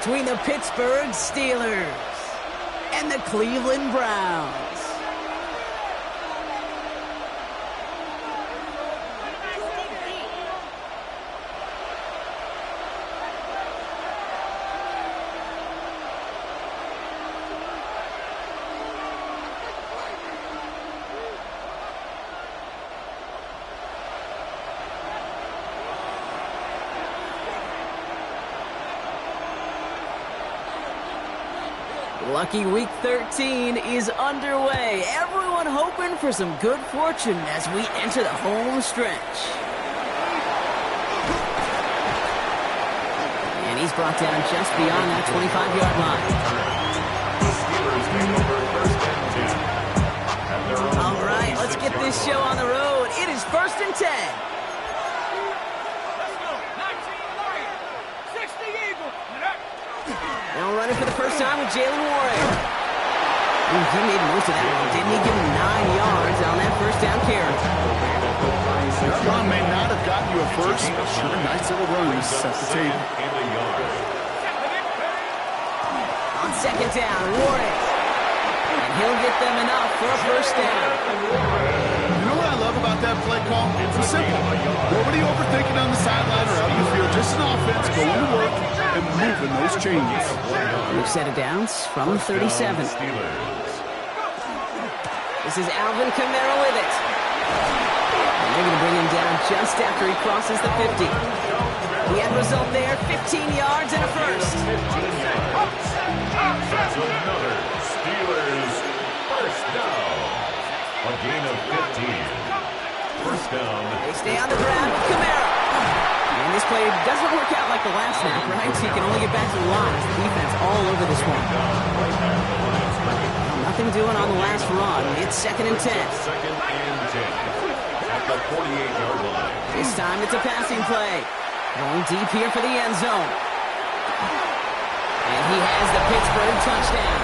between the Pittsburgh Steelers and the Cleveland Browns. Lucky Week 13 is underway. Everyone hoping for some good fortune as we enter the home stretch. And he's brought down just beyond that 25-yard line. All right, let's get this show on the road. It is 1st and 10. Now running for the first time with Jaylen Warren. He made most of that one, didn't he? Give him 9 yards on that first down carry. That run may not have gotten you a first, but sure, nice little run to set the table. On 2nd down, Warren. And he'll get them enough for a first down. You know what I love about that play call? It's simple. Nobody overthinking on the sideline or out in the field. Just an offense going to work and moving those chains. We've set it down from 37. This is Alvin Kamara with it. And they're going to bring him down just after he crosses the 50. The end result there, 15 yards and a first. That's another Steelers first down. A gain of 15. First down. They stay on the ground with Kamara. And this play doesn't work out like the last snap, right? So he can only get back to the line. The defense all over this one. Nothing doing on the last run. It's 2nd and 10. 2nd and 10. At the 48-yard line. This time it's a passing play. Going deep here for the end zone. And he has the Pittsburgh touchdown.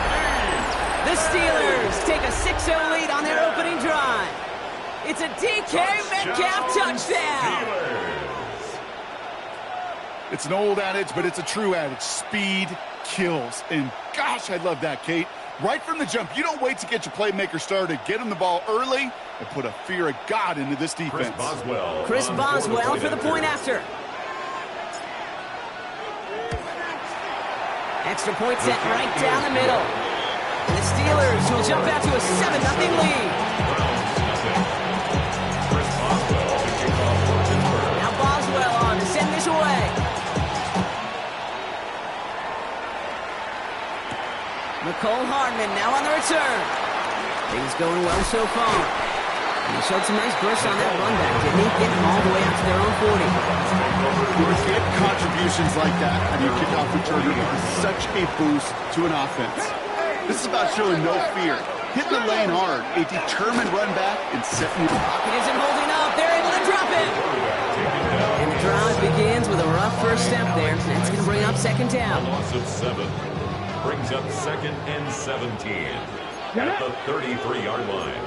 The Steelers take a 6-0 lead on their opening drive. It's a DK Metcalf touchdown. It's an old adage, but it's a true adage. Speed kills. And gosh, I love that, Kate. Right from the jump, you don't wait to get your playmaker started. Get him the ball early and put a fear of God into this defense. Chris Boswell for the point after. Extra point set right down the middle. And the Steelers will jump out to a 7-0 lead. Now Boswell on to send this away. Mecole Hardman now on the return. Things going well so far. And he showed some nice bursts on that run back, didn't he? Getting all the way out to their own 40. You get contributions like that on your kickoff returner. It is such a boost to an offense. This is about showing no fear. Hit the lane hard, a determined run back, and setting you up. Pocket isn't holding up. They're able to drop it. And the drive begins with a rough first step there. That's going to bring up 2nd down. A loss of 7. Brings up 2nd and 17 at the 33-yard line.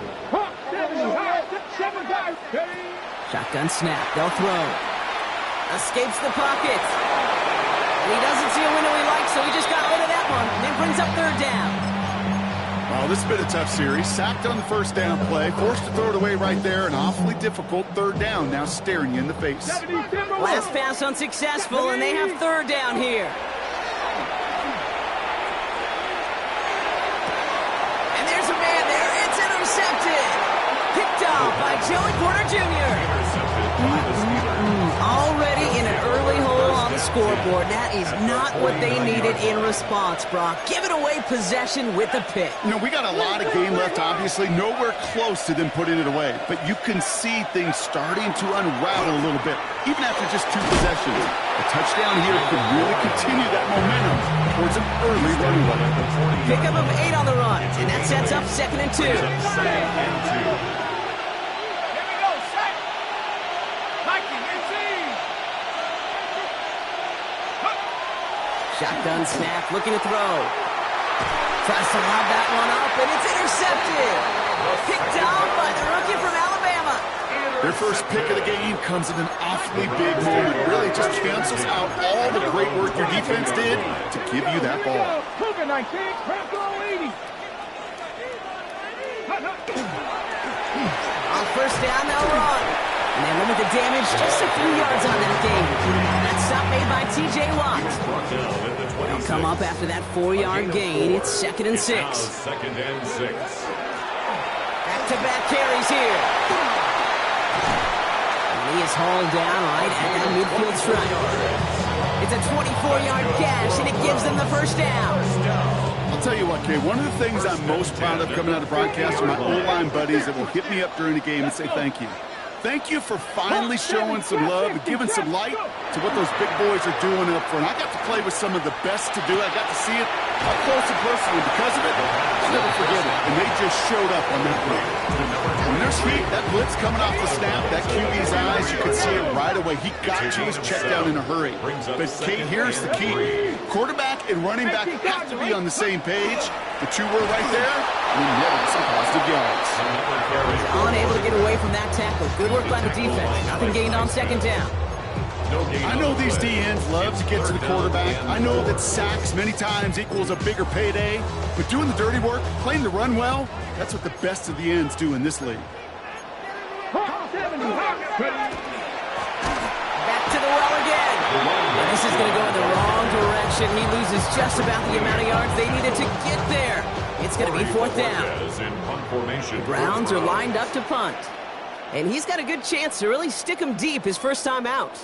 Shotgun snap. They'll throw. Escapes the pocket. And he doesn't see a window he likes, so he just got rid of that one. And then brings up 3rd down. Well, this has been a tough series. Sacked on the first down play. Forced to throw it away right there. An awfully difficult 3rd down now staring you in the face. Last pass unsuccessful, and they have 3rd down here. By Joey Porter Jr. Already in an early hole on the scoreboard. That is not what they needed in response, Brock. Giving away possession with a pick. You know, we got a lot of game left, obviously. Nowhere close to them putting it away. But you can see things starting to unravel a little bit, even after just 2 possessions. A touchdown here could really continue that momentum towards an early running play. Pickup of 8 on the run, and that sets up 2nd and 2. Shotgun snap, looking to throw. Tries to lob that one up, and it's intercepted. Picked off by the rookie from Alabama. Their first pick of the game comes at an awfully big moment. Really just cancels out all the great work your defense did to give you that ball. On first down, they'll run. And they limit the damage just a few yards on that game. That stop made by T.J. Watt. They'll come up after that 4-yard gain. It's 2nd and 6. Second and 6. Back-to-back carries here. And he is hauled down right at that midfield stripe. It's a 24-yard gash, and it gives them the first down. I'll tell you what, Kay, one of the things I'm most proud of coming out of broadcast are my O-line buddies that will hit me up during the game and say thank you. Thank you for finally showing some love and giving some light to what those big boys are doing up front. I got to play with some of the best to do it. I got to see it up close and personal. Because of it, I'll never forget it. And they just showed up on that play. When there's heat, that blitz coming off the snap, that QB's eyes, you could see it right away. He got to his check down in a hurry. But, Kate, here's the key. Quarterback and running back have to be on the same page. The two were right there, and then netted some positive yards. Unable to get away from that tackle. Good work by the defense. Nothing gained on 2nd down. I know these DNs love to get to the quarterback. I know that sacks many times equals a bigger payday. But doing the dirty work, playing the run well, that's what the best of the ends do in this league. Back to the well again. And this is going to go in the wrong direction. He loses just about the amount of yards they needed to get there. It's going to be 4th down. The Browns are lined up to punt. And he's got a good chance to really stick him deep his first time out.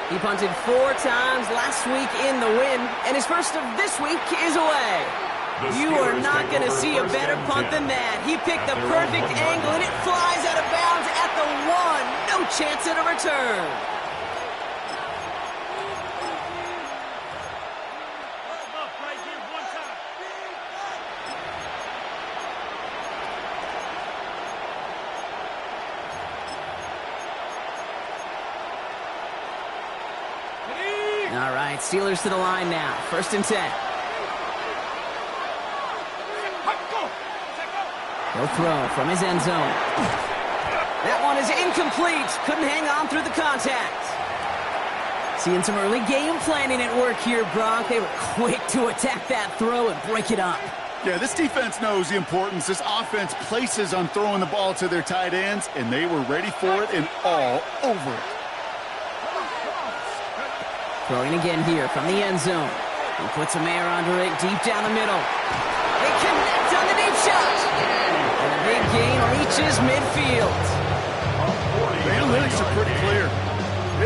He punted 4 times last week in the win, and his first of this week is away. You are not going to see a better punt than that. He picked the perfect angle, and it flies out of bounds at the 1. No chance at a return. All right, Steelers to the line now. 1st and 10. He'll throw from his end zone. That one is incomplete. Couldn't hang on through the contact. Seeing some early game planning at work here, Brock. They were quick to attack that throw and break it up. Yeah, this defense knows the importance this offense places on throwing the ball to their tight ends, and they were ready for it and all over it. Throwing again here from the end zone. He puts a man under it deep down the middle. They connect on the deep shot. And a big gain reaches midfield. The analytics are pretty clear.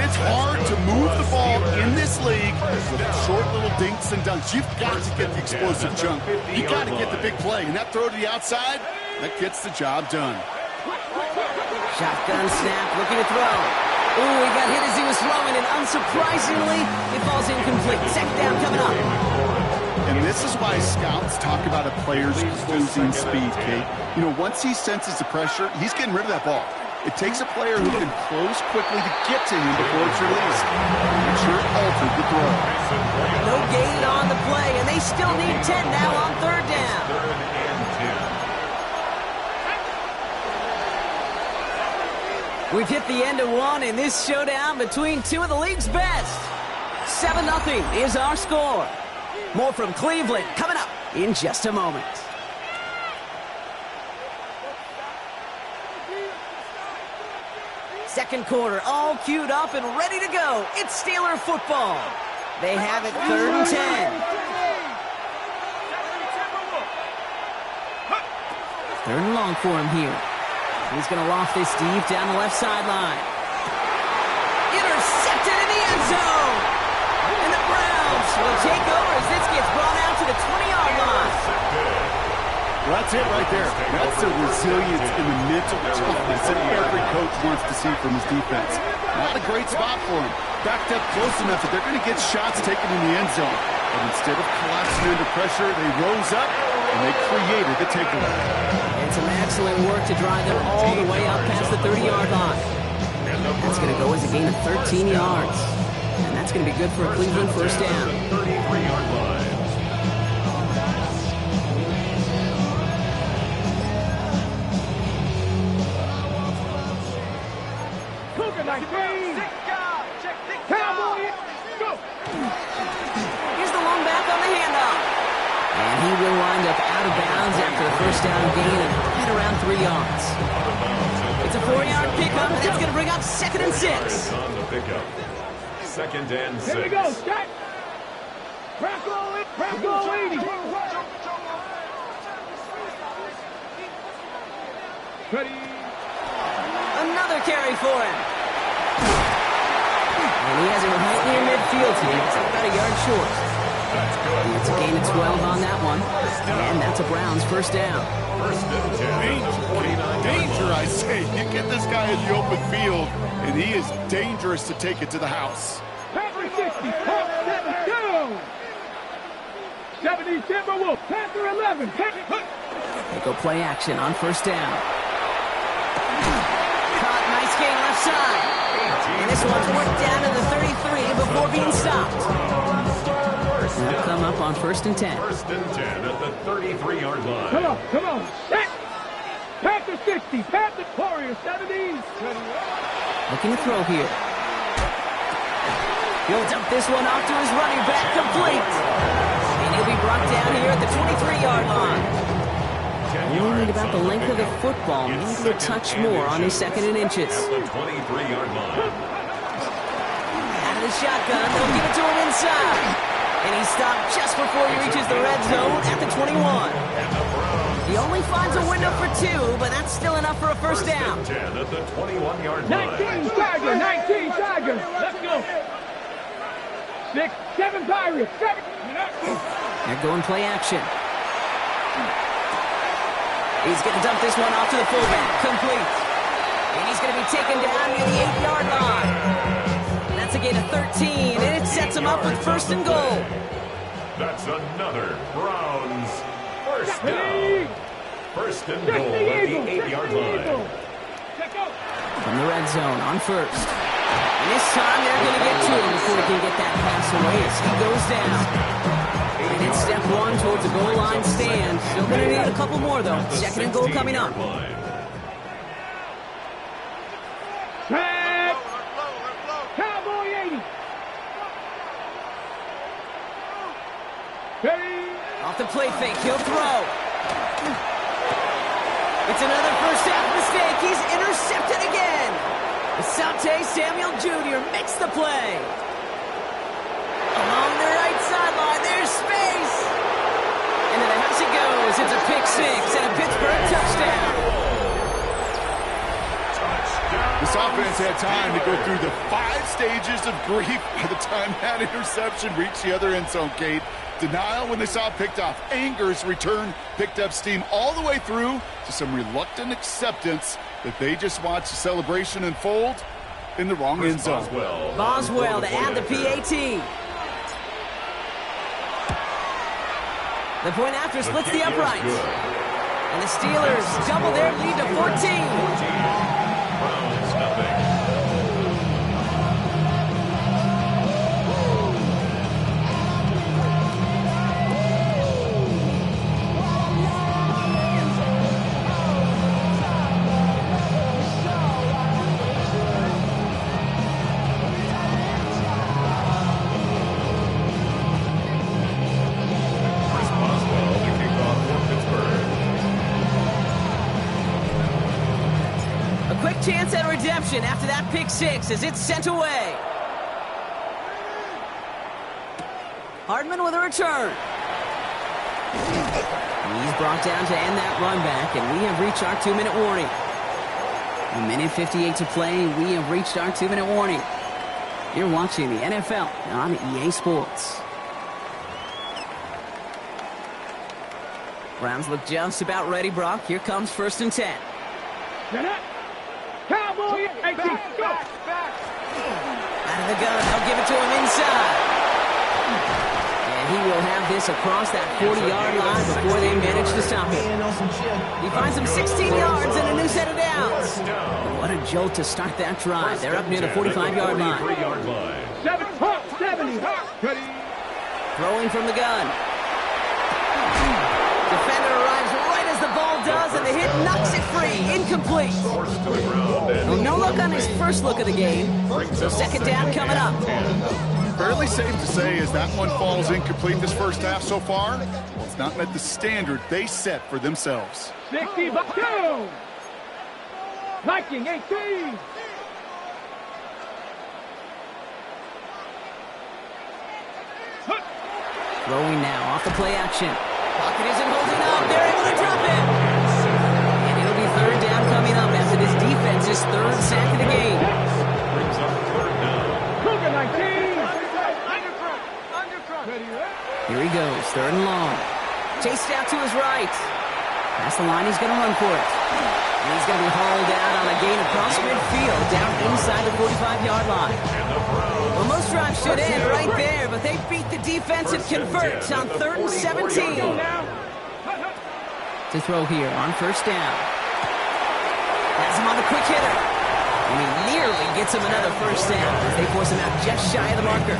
It's hard to move the ball in this league with short little dinks and dunks. You've got to get the explosive chunk. You've got to get the big play. And that throw to the outside, that gets the job done. Shotgun snap, looking to throw. Ooh, he got hit as he was throwing, and unsurprisingly, it falls incomplete. 2nd down coming up. And this is why scouts talk about a player's closing speed, Kate. You know, once he senses the pressure, he's getting rid of that ball. It takes a player who can close quickly to get to him before it's released. Make sure it altered the throw. No gain on the play, and they still need 10 now on 3rd down. We've hit the end of one in this showdown between two of the league's best. 7-0 is our score. More from Cleveland coming up in just a moment. Second quarter, all queued up and ready to go. It's Steeler football. They have it 3rd and 10. 3rd and long for him here. He's going to loft this deep down the left sideline. Intercepted in the end zone. And the Browns will take over as this gets brought out to the 20-yard line. Well, that's it right there. That's the resilience and the mental toughness that every coach wants to see from his defense. Not a great spot for him. Backed up close enough that they're going to get shots taken in the end zone. But instead of collapsing under pressure, they rose up and they created the takeaway. And some excellent work to drive them all the way up past the 30-yard line. That's going to go as a gain of 13 yards. And that's going to be good for a Cleveland first down. 33-yard line. Here's the one back on the handoff. And he will wind up out of bounds after the first down gain of right around 3 yards. It's a 4-yard pickup, and that's going to bring up 2nd and 6. On the pickup. 2nd and 6. Here we go, Jack. Braco 80. Ready. Another carry for him. And he has it right near midfield here. It's about a yard short. And it's a gain of 12 on that one. And that's a Browns first down. First and 10. Danger, I say. You get this guy in the open field, and he is dangerous to take it to the house. Panther 60. Panther 72. 70 Timberwolf. Panther 11. They go play action on first down. Caught, nice gain left side. And this one's worked down to the 33 before being stopped. They'll come up on 1st and 10. 1st and 10 at the 33-yard line. Come on. Set. Panther 60. Panther Warrior 70. Looking to throw here. He'll dump this one off to his running back, complete. And he'll be brought down here at the 23-yard line. Worried about the length of the football, maybe a touch more on his 2nd and inches. At the 23-yard line. Out of the shotgun, they'll give it to him inside. And he's stopped just before he reaches the red zone at the 21. He only finds a window for 2, but that's still enough for a first down. 10 at the 21-yard line. 19 Tiger. 19 Tiger. Let's go. 6, 7 Pirates. 7. They're going play action. He's going to dump this one off to the fullback. Complete. And he's going to be taken down near the 8-yard line. That's a gain of 13, and it sets him up with 1st and goal. That's another Browns first down. 1st and goal at the 8-yard line. From the red zone on 1st. And this time they're going to get to him before he can get that pass away as he goes down. And it's step 1 towards a goal line stand. Still going to need a couple more, though. 2nd and goal coming up. Cowboy 80. Ready. Off the play fake, he'll throw. It's another first half mistake. He's intercepted again. Asante Samuel Jr. makes the play. Along the right sideline, there's space. And to the house it goes. It's a pick 6 and a Pittsburgh touchdown. This offense had time to go through the 5 stages of grief by the time that interception reached the other end zone gate. Denial when they saw it picked off. Anger's return picked up steam all the way through to some reluctant acceptance that they just watched the celebration unfold in the wrong end zone. Boswell to add the PAT. The point after splits the uprights. And the Steelers double their lead to 14. Browns nothing. Chance at redemption after that pick 6 as it's sent away. Hardman with a return. He's brought down to end that run back, and we have reached our 2-minute warning. 1:58 to play, we have reached our 2-minute warning. You're watching the NFL on EA Sports. Browns look just about ready, Brock. Here comes 1st and 10. Cowboy 80. Go. Out of the gun, they'll give it to him inside. And he will have this across that 40-yard line before they manage to stop it. He finds him 16 yards and a new set of downs. What a jolt to start that drive. They're up near the 45-yard line. 70. Throwing from the gun. Defender arrives right as the ball ball does, and the hit knocks it free. Incomplete. Forced to the ground. Well, no luck on his first look of the game. So second down coming up. Fairly safe to say as that one falls incomplete this first half so far, well, it's not met the standard they set for themselves. 60 by 2. Viking 18. Throwing now off the play action. Pocket isn't holding up. They're able to drop it. And it'll be third down coming up after this defense's third sack of the game. Brings up third down. Cougar 19. Underfront. Here he goes, third and long. Chased out to his right. Past the line, he's going to run for it. And he's going to be hauled out on a gain across midfield, down inside the 45-yard line. Well, most drives should end right there, but they beat the defense and convert on 3rd and 17. To throw here on first down. Has him on the quick hitter. And he nearly gets him another first down as they force him out just shy of the marker.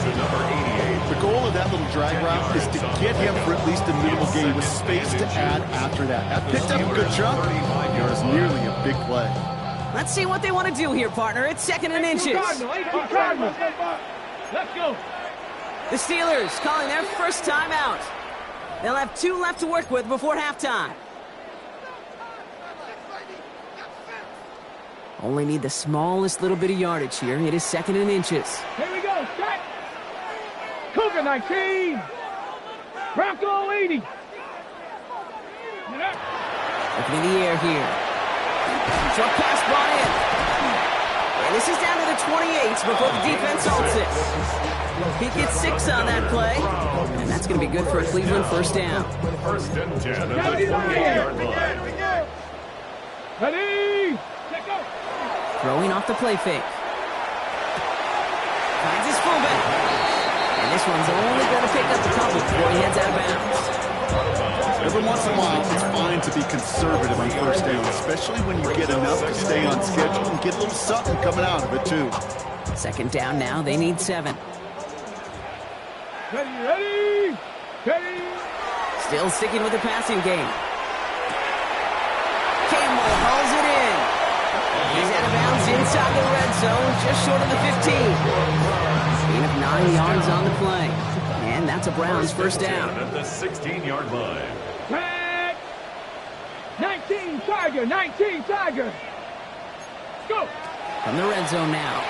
The goal of that little drag route is to get him for at least a minimal gain with space to add after that. That picked up a good chunk. It was nearly a big play. Let's see what they want to do here, partner. It's 2nd and inches. Cardinal. Let's go. The Steelers calling their first timeout. They'll have 2 left to work with before halftime. Only need the smallest little bit of yardage here. It is 2nd and inches. Here we go. Set. Cougar 19. Bronco 80. Looking in the air here. Short pass brought in. And this is down to the 28 before the defense halts it. He gets 6 on that play. And that's going to be good for a Cleveland first down. First and 10 at the 20-yard line. Ready. Let go. Throwing off the play fake. Finds his fullback. And this one's only going to pick up a couple before he heads out of bounds. Every once in a while, it's fine to be conservative on first down, especially when you get enough to stay on schedule and get a little something coming out of it, too. Second down now. They need 7. Ready. Still sticking with the passing game. Campbell hauls it in. He's out of bounds inside the red zone, just short of the 15. Gain of 9 yards on the play. And that's a Browns first down. At the 16-yard line. Back. 19 Tiger. Go. From the red zone now.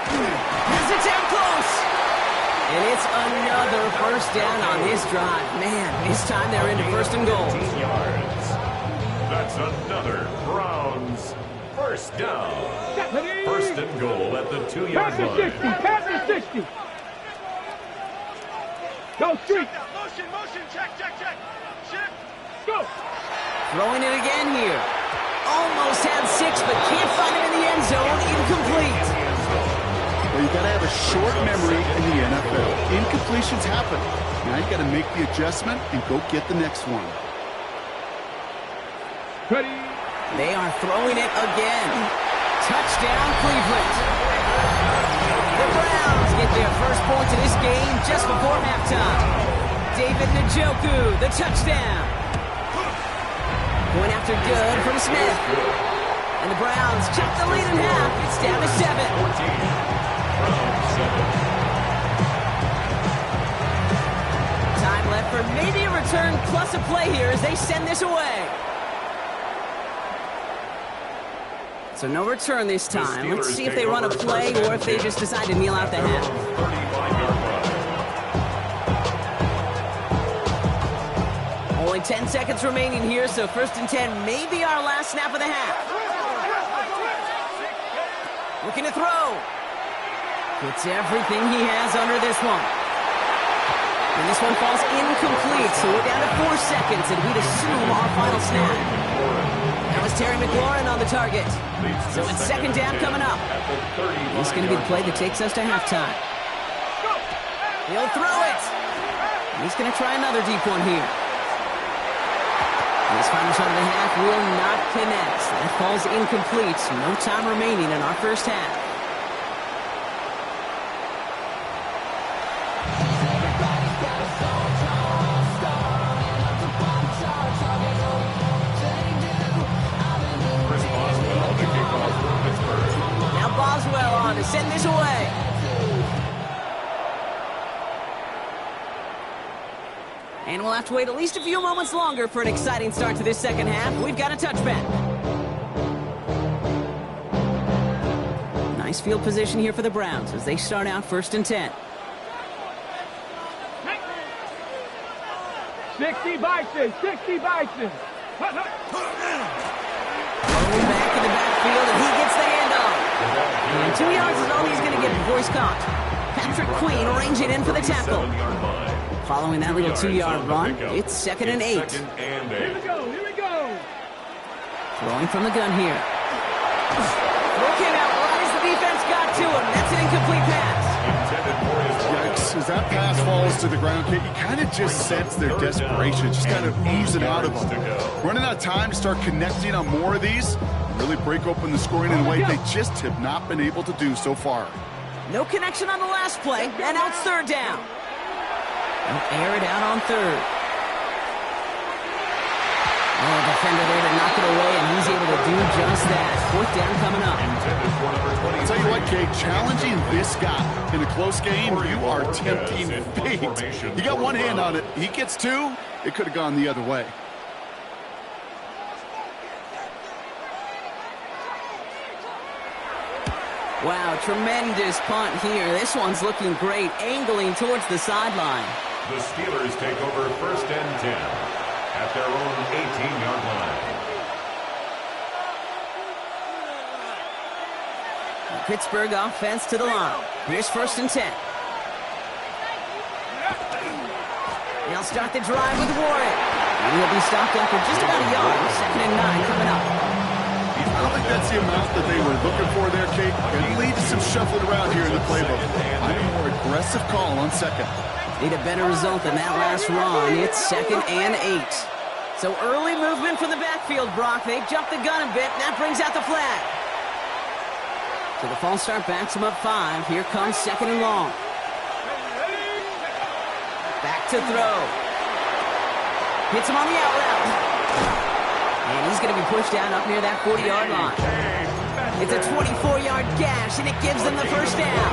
Has it down close. And it's another first down on this drive. Man, this time they're into 1st and goal. 18 yards. That's another Browns first down. 1st and goal at the 2-yard line. Pass the 60. Go street. Motion, check. Shift. Go. Throwing it again here. Almost had 6, but can't find him in the end zone. Incomplete. Well, you got to have a short memory in the NFL. Incompletions happen. Now you got to make the adjustment and go get the next one. Ready. They are throwing it again. Touchdown, Cleveland. The Browns get their first point to this game just before halftime. David Njoku, the touchdown. Going after good from Smith. And the Browns cut the lead in half. It's down to 7. Time left for maybe a return plus a play here as they send this away. So no return this time. Let's see if they run a play or if they just decide to kneel out the half. 35-yard line. Only 10 seconds remaining here, so 1st and 10 may be our last snap of the half. Looking to throw. Puts everything he has under this one. And this one falls incomplete, so we're down to 4 seconds, and we'd assume our final snap. That was Terry McLaurin on the target. So it's 2nd down coming up. This is going to be the play that takes us to halftime. He'll throw it. And he's going to try another deep one here. And his final shot of the half will not connect. That falls incomplete. No time remaining in our first half. send this away. And we'll have to wait at least a few moments longer for an exciting start to this second half. We've got a touchback. Nice field position here for the Browns as they start out 1st and 10. 60 Bison, 60 Bison. Back in the backfield, and he gets the handoff. And 2 yards is all he's going to get before he's caught. Patrick Queen ranging in for the tackle. Following that little 2-yard run, it's 2nd and 8. Here we go. Throwing from the gun here. Throw came out right as the defense got to him. That's an incomplete pass. Yikes, as that pass falls to the ground, Kate, you kind of just sense their desperation, just kind of oozing out of them. Running out of time to start connecting on more of these, really break open the scoring in a way they just have not been able to do so far. No connection on the last play, and now it's 3rd down. They'll air it out on 3rd. Oh, defender there to knock it away, and he's able to do just that. 4th down coming up. I'll tell you what, Kate, challenging this guy in a close game, you are tempting fate. You got one hand on it. He gets 2. It could have gone the other way. Wow, tremendous punt here. This one's looking great, angling towards the sideline. The Steelers take over 1st and 10 at their own 18-yard line. The Pittsburgh offense to the line. Here's 1st and 10. They'll start the drive with Warren. And he'll be stopped after just about a yard. 2nd and 9 coming up. I don't think that's the amount that they were looking for there, Kate. It leads to some shuffling around here in the playbook. I'm a more aggressive call on 2nd. Need a better result than that last run. It's 2nd and 8. So early movement from the backfield, Brock. They jumped the gun a bit, and that brings out the flag. So the false start backs him up 5. Here comes 2nd and long. Back to throw. Hits him on the out route. And he's going to be pushed down up near that 40-yard line. It's a 24-yard gash, and it gives them the 1st down.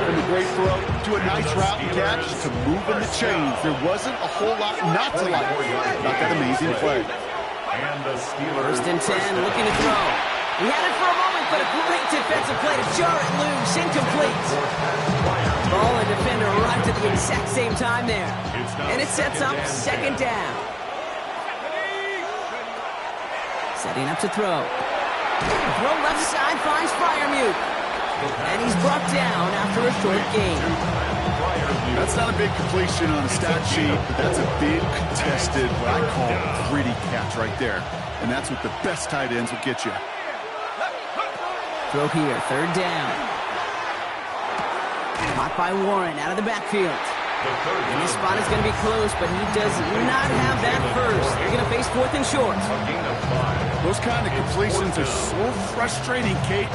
And a great throw to a nice route and catch to move in the chains. There wasn't a whole lot not to like about that amazing play. And the Steelers 1st and 10, looking to throw. He had it for a moment, but a great defensive play to jar it loose, incomplete. Ball and defender arrived at the exact same time there. And it sets up 2nd down. Setting up to throw. Throw left side finds Freiermuth. And he's brought down after a short gain. That's not a big completion on a stat sheet, but that's a big contested, what I call gritty catch right there. And that's what the best tight ends will get you. Throw here, 3rd down. Caught by Warren out of the backfield. And this spot is going to be close, but he does not have that first. They're going to face 4th and short. Those kind of completions are so frustrating, Kate.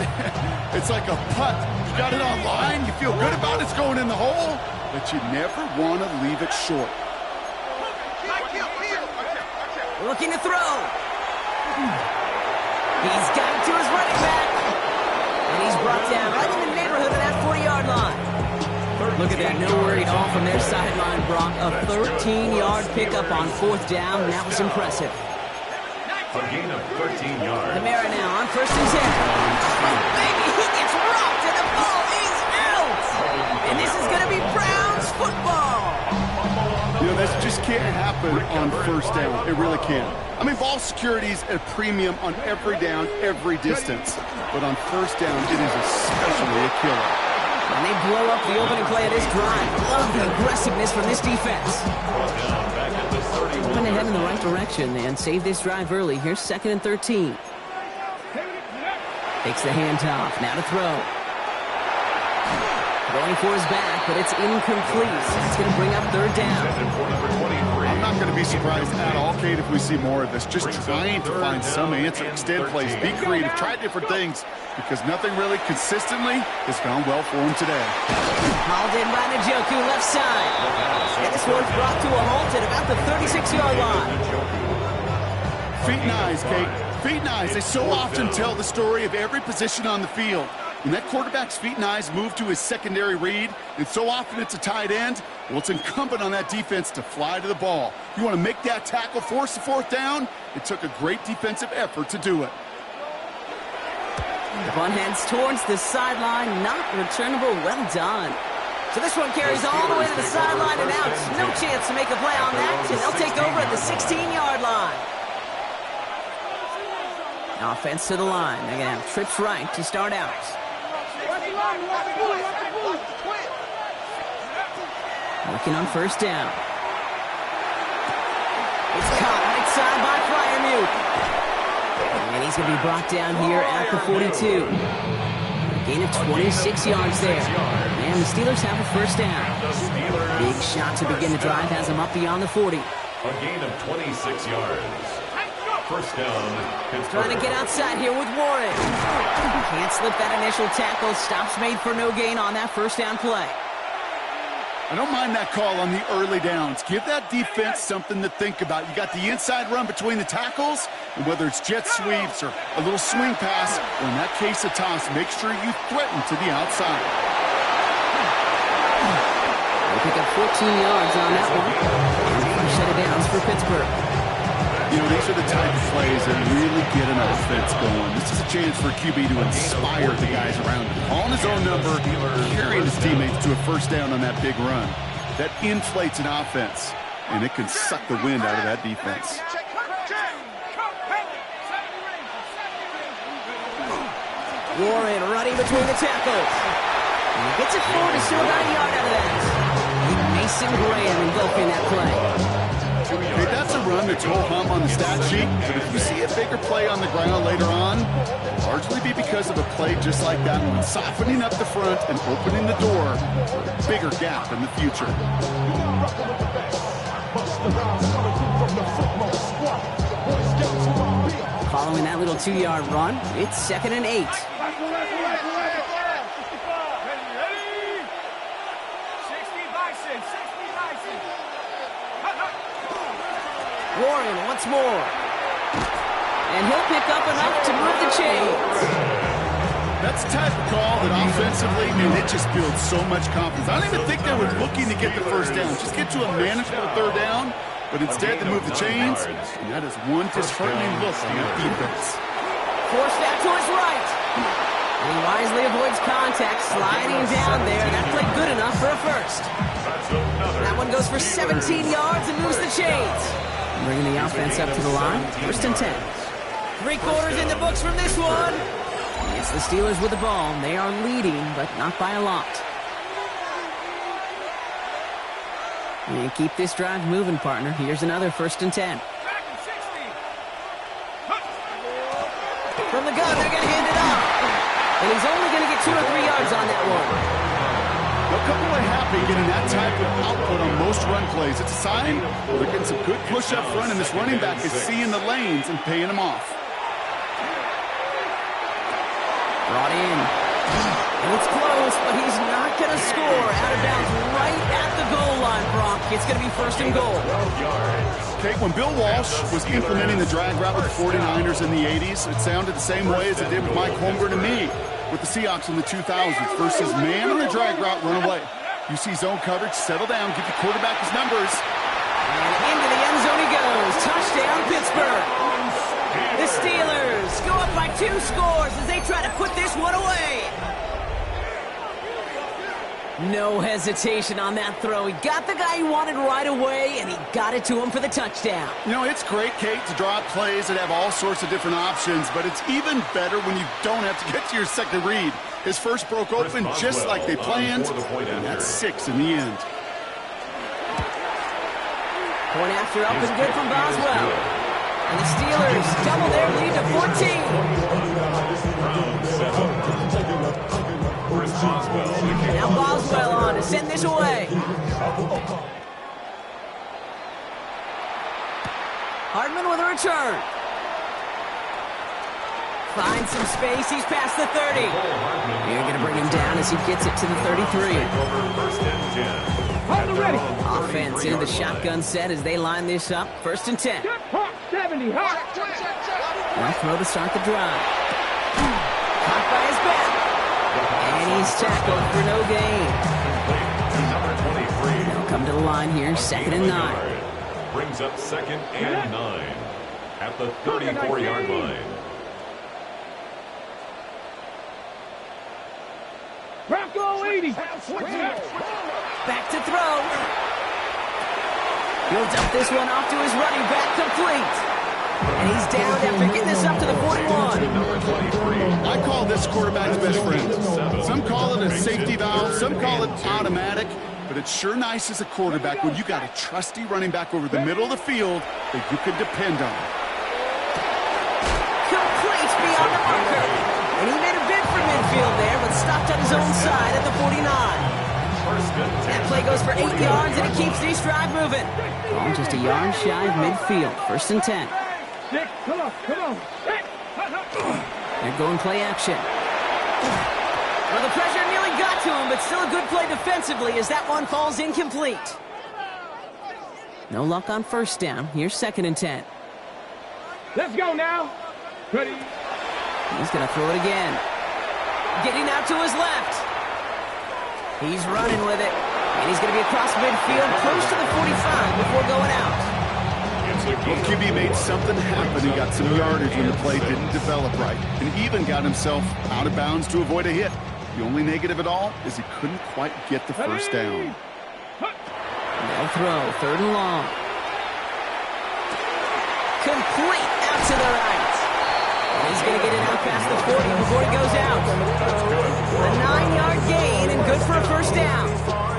It's like a putt. You got it on line, you feel good about it's going in the hole, but you never want to leave it short. Looking to throw. He's got it to his running back. And he's brought down right in the neighborhood of that 40-yard line. Look at that, no worry at all from their sideline, Brock. A 13-yard pickup on 4th down. That was impressive. A gain of 13 yards. Kamara now on 1st and 10. Oh, baby, he gets rocked and the ball is out. And this is going to be Browns football. You know, this just can't happen on 1st down. It really can't. I mean, ball security's at a premium on every down, every distance. But on 1st down, it is especially a killer. And they blow up the opening play of this drive. Love the aggressiveness from this defense. Moving ahead in the right direction and save this drive early. Here's 2nd and 13. Takes the handoff. Now to throw. Going for his back, but it's incomplete. That's going to bring up 3rd down. I'm not going to be surprised at all, Kate, if we see more of this. Just trying to find some answer. Extend plays. Be creative. Try different things. Because nothing really consistently has gone well for him today. Hauled in by Njoku, left side. And this one's brought to a halt at about the 36-yard line. Feet and eyes, Kate. Feet and eyes. They so often tell the story of every position on the field. When that quarterback's feet and eyes move to his secondary read, and so often it's a tight end, well, it's incumbent on that defense to fly to the ball. You want to make that tackle, force the fourth down? It took a great defensive effort to do it. The punt heads towards the sideline, not returnable. Well done. So this one carries all the way to the sideline and out. No chance to make a play on that, and they'll take over at the 16-yard line. Offense to the line. They're going to have trips right to start out. Looking on first down. It's caught right side by Freiermuth. And he's going to be brought down here at the 42. A gain of 26 yards there. And the Steelers have a first down. Big shot to begin the drive has them up beyond the 40. A gain of 26 yards. First down. Trying to get outside here with Warren. Can't slip that initial tackle. Stops made for no gain on that first down play. I don't mind that call on the early downs. Give that defense something to think about. You got the inside run between the tackles, and whether it's jet sweeps or a little swing pass, or in that case a toss, make sure you threaten to the outside. They pick up 14 yards on that one. And first set of downs for Pittsburgh. You know, these are the type of plays that really get an offense going. This is a chance for QB to inspire the guys around him. On his own number, carrying his teammates to a first down on that big run. That inflates an offense, and it can suck the wind out of that defense. Warren running between the tackles. And he gets it forward to still about a yard out of that. Mason Graham engulfing that play. Hey, that's a run that's ho-hum on the stat sheet, but if you see a bigger play on the ground later on, it'll largely be because of a play just like that one, softening up the front and opening the door for a bigger gap in the future. Following that little 2-yard run, it's 2nd and 8. Warren once more. And he'll pick up enough to move the chains. That's the type of call that offensively, and it just builds so much confidence. I don't even think they were looking to get the first down. Just get to a manageable third down, but instead they move the chains, and that is one disheartening look on that defense. Forced that to his right. And he wisely avoids contact, sliding down there. That played good enough for a first. That one goes for 17 yards and moves the chains. Bringing the offense up to the line, 1st and 10. 3/4 in the books from this one. It's the Steelers with the ball. They are leading, but not by a lot. And keep this drive moving, partner. Here's another 1st and 10. From the gun, they're going to hand it off. And he's only going to get 2 or 3 yards on that one. A couple are happy getting that type of output on most run plays. It's a sign they're getting some good push up front, and this running back is seeing the lanes and paying them off. Brought in. And it's close, but he's not going to score. Out of bounds right at the goal line, Brock. It's going to be 1st and goal. Okay, when Bill Walsh was implementing the drag route with the 49ers in the 80s, it sounded the same way as it did with Mike Holmgren and me with the Seahawks in the 2000s versus man on the drag route, run away. You see zone coverage, settle down, give the quarterback his numbers. And into the end zone he goes. Touchdown, Pittsburgh. The Steelers go up by 2 scores as they try to put this one away. No hesitation on that throw. He got the guy he wanted right away, and he got it to him for the touchdown. You know, it's great, Kate, to draw up plays that have all sorts of different options, but it's even better when you don't have to get to your second read. His first broke open just like they planned, and that's 6 in the end. Point after up is good from Boswell. And the Steelers double their lead to 14. Now Boswell on to send this away. Hardman with a return. Finds some space. He's past the 30. You're going to bring him down as he gets it to the 33. Offense into the shotgun set as they line this up. 1st and 10. 70. Now throw to start the drive. Caught by his back. And he's tackled for no gain. Number 23. They'll come to the line here, 2nd and 9. Brings up 2nd and 9 at the 34-yard line. Bronco 80. Back to throw. He'll dump this one off to his running back, complete. And he's down after getting this up to the 41. I call this quarterback's best friend. Some call it a safety valve, some call it automatic, but it's sure nice as a quarterback when you got a trusty running back over the middle of the field that you can depend on. Complete beyond the marker. And he made a bid for midfield there, but stopped on his own side at the 49. That play goes for 8 yards, and it keeps these drive moving. Oh, just a yard shy of midfield. 1st and 10. 6. Come on. 6. They're going play action. Well, the pressure nearly got to him, but still a good play defensively as that one falls incomplete. No luck on 1st down. Here's 2nd and 10. Let's go now. Ready. He's going to throw it again. Getting out to his left. He's running with it. And he's going to be across midfield, close to the 45 before going out. Well, QB made something happen. He got some yardage when the play didn't develop right, and even got himself out of bounds to avoid a hit. The only negative at all is he couldn't quite get the 1st down. They'll throw, 3rd and long. Complete out to the right. And he's going to get it out past the 40 before he goes out. A 9-yard gain and good for a 1st down.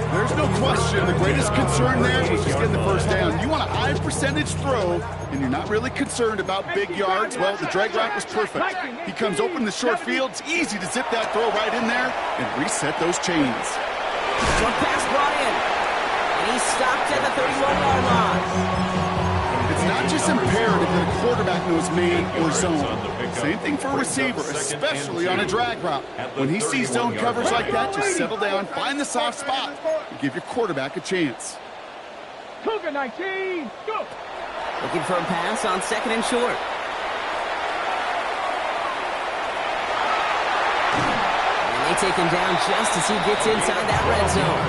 There's no question. The greatest concern there was just getting the 1st down. You want a high percentage throw, and you're not really concerned about big yards. Well, the drag route was perfect. He comes open in the short field. It's easy to zip that throw right in there and reset those chains. Short pass brought in. And he stopped at the 31-yard line. It's not just imperative that a quarterback knows man or zone. Same thing for a receiver, especially on a drag route. When he sees zone coverage like that, just settle down, find the soft spot, and give your quarterback a chance. Cougar 19, go! Looking for a pass on 2nd and short. And they take him down just as he gets inside that red zone.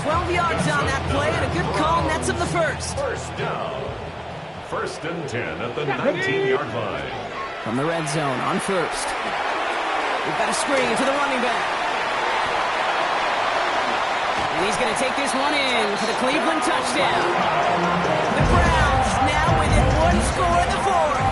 12 yards on that play, and a good call nets him the 1st. 1st down. 1st and 10 at the 19-yard line. From the red zone on 1st. We've got a screen to the running back. And he's going to take this one in for the Cleveland touchdown. The Browns now within 1 score in the 4th.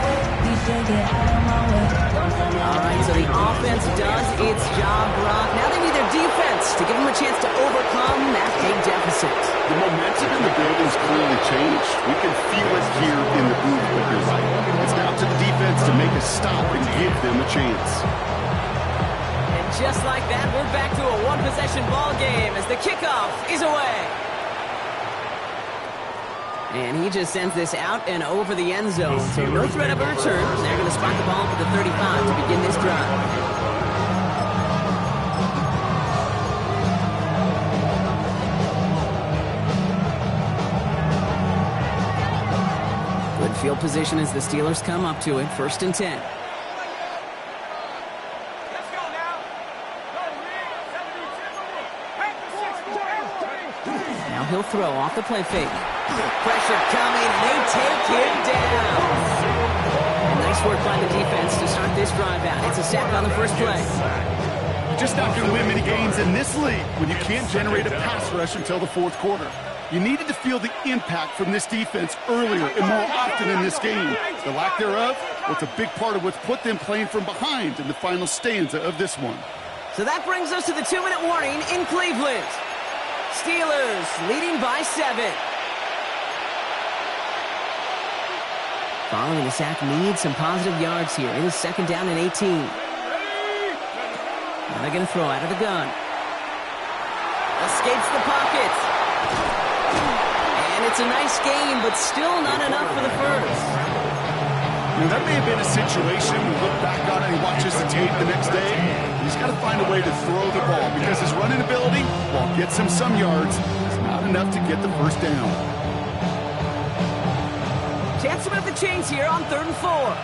All right, so the offense does its job, Brock. Now they need their defense to give them a chance to overcome that big deficit. The momentum in the building's clearly changed. We can feel it here in the booth, but you're right. It's now to the defense to make a stop and give them a chance. And just like that, we're back to a one-possession ball game as the kickoff is away. And he just sends this out and over the end zone. So no threat of a return. They're going to spot the ball for the 35 to begin this drive. Good field position as the Steelers come up to it. 1st and 10. Let's go now. Now he'll throw off the play fake. Pressure coming, they take him down. Nice work by the defense to start this drive out. It's a sack on the 1st play. You're just not going to win many games in this league when you can't generate a pass rush until the 4th quarter. You needed to feel the impact from this defense earlier and more often in this game. The lack thereof was a big part of what's put them playing from behind in the final stanza of this one. So that brings us to the 2-minute warning in Cleveland. Steelers leading by 7. Following the sack needs some positive yards here. It is 2nd down and 18. Now they're going to throw out of the gun. Escapes the pocket. And it's a nice gain, but still not enough for the 1st. That may have been a situation we look back on and he watches the tape the next day. He's got to find a way to throw the ball because his running ability, while it gets him some yards, is not enough to get the 1st down. Chance to move the chains here on 3rd and 4.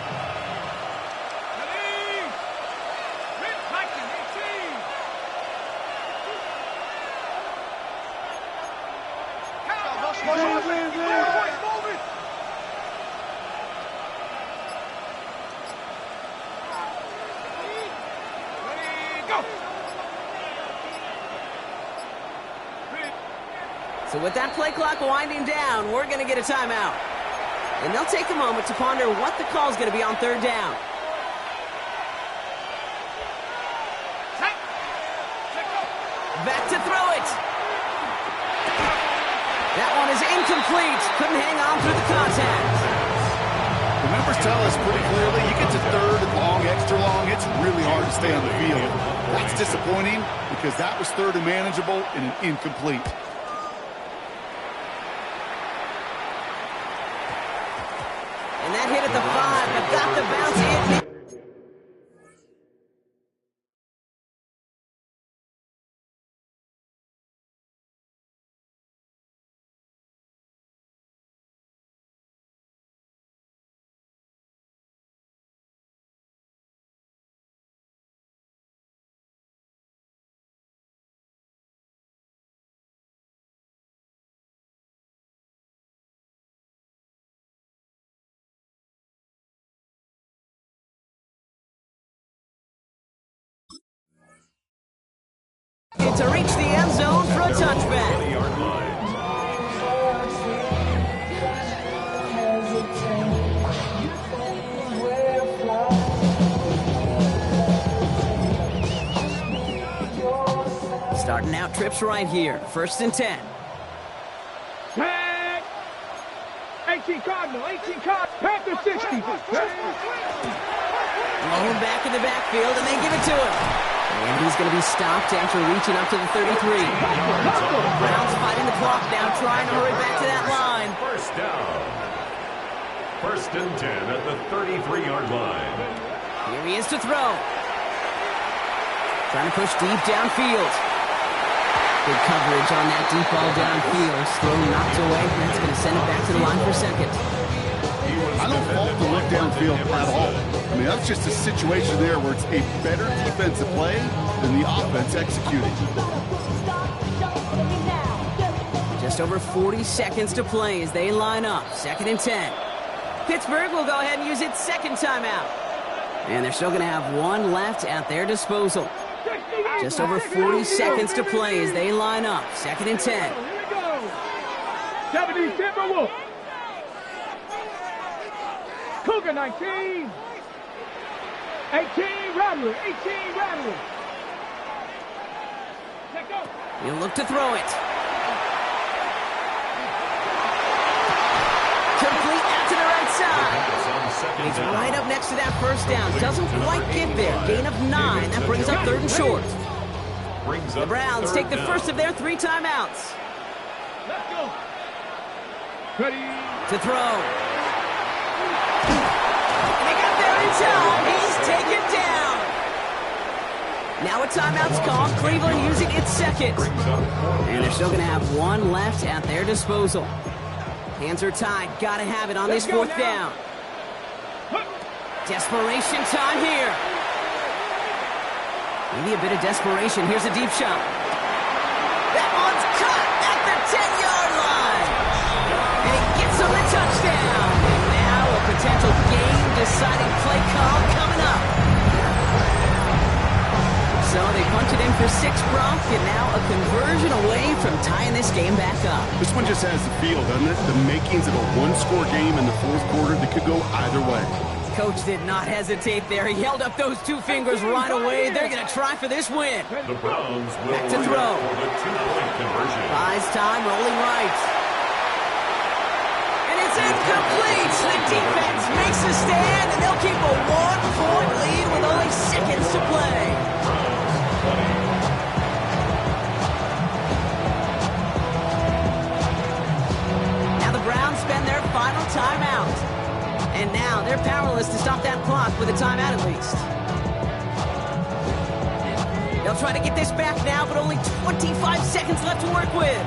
So with that play clock winding down, we're going to get a timeout. And they'll take a moment to ponder what the call is going to be on third down. Back to throw it. That one is incomplete. Couldn't hang on through the contact. The numbers tell us pretty clearly, you get to third and long, extra long, it's really hard to stay on the field. That's disappointing because that was third and manageable and an incomplete. And that hit at the 5, but got the bounce in. To reach the end zone for a touchback. Starting out trips right here. 1st and 10. Tag! 18 Cardinal, 18 Cardinal, Panther 60. Blown back in the backfield, and they give it to him. And he's going to be stopped after reaching up to the 33. Browns fighting the clock now, trying to hurry back to that line. First down. 1st and 10 at the 33-yard line. Here he is to throw. Trying to push deep downfield. Good coverage on that deep ball downfield. Throw knocked away. That's going to send it back to the line for 2nd. I don't fault the look downfield at all. I mean, that's just a situation there where it's a better defensive play than the offense executing. Just over 40 seconds to play as they line up. 2nd and 10. Pittsburgh will go ahead and use its 2nd timeout. And they're still going to have one left at their disposal. Just over 40 seconds to play as they line up. 2nd and 10. Here we go. 70 Timberwolves. Cougar 19. 18 Rattler. 18 Rattler. Let go. He'll look to throw it. Complete out to the right side. He's right up next to that 1st down. Doesn't quite get there. Gain of 9. That brings up 3rd and short. The Browns take the first of their 3 timeouts. Let's go. Ready. To throw. They got there in time. He's taken down. Now a timeout's called. Cleveland using its 2nd. And they're still going to have one left at their disposal. Hands are tied. Got to have it on this 4th down. Desperation time here. Maybe a bit of desperation. Here's a deep shot. That one's cut at the 10-yard line. And he gets him the touchdown. And now a potential game-deciding play call coming up. So they punch it in for 6, Brock, and now a conversion away from tying this game back up. This one just has the feel, doesn't it? The makings of a one-score game in the 4th quarter that could go either way. Coach did not hesitate there. He held up those 2 fingers right away. They're going to try for this win. The Browns will back to throw. For the 2-point conversion. Buys time, rolling right. And it's incomplete. The defense makes a stand, and they'll keep a 1-point lead with only seconds to play. Now the Browns spend their final timeout. And now they're powerless to stop that clock with a timeout at least. They'll try to get this back now, but only 25 seconds left to work with.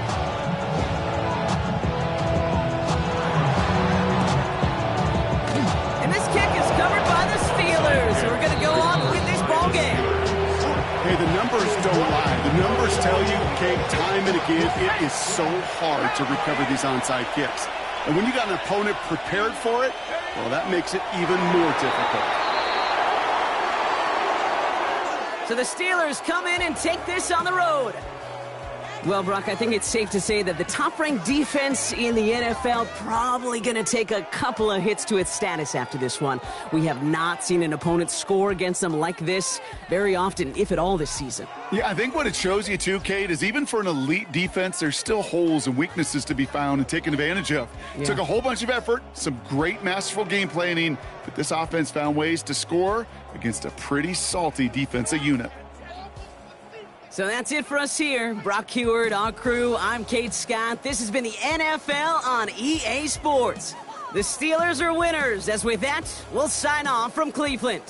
And this kick is covered by the Steelers, who are going to go on with this ball game. Hey, the numbers don't lie. The numbers tell you, Kate, time and again, it is so hard to recover these onside kicks. And when you got an opponent prepared for it, well, that makes it even more difficult. So the Steelers come in and take this on the road. Well, Brock, I think it's safe to say that the top-ranked defense in the NFL probably going to take a couple of hits to its status after this one. We have not seen an opponent score against them like this very often, if at all, this season. Yeah, I think what it shows you, too, Kate, is even for an elite defense, there's still holes and weaknesses to be found and taken advantage of. Yeah. Took a whole bunch of effort, some great masterful game planning, but this offense found ways to score against a pretty salty defensive unit. So that's it for us here. Brock Huard, our crew, I'm Kate Scott. This has been the NFL on EA Sports. The Steelers are winners, as with that, we'll sign off from Cleveland.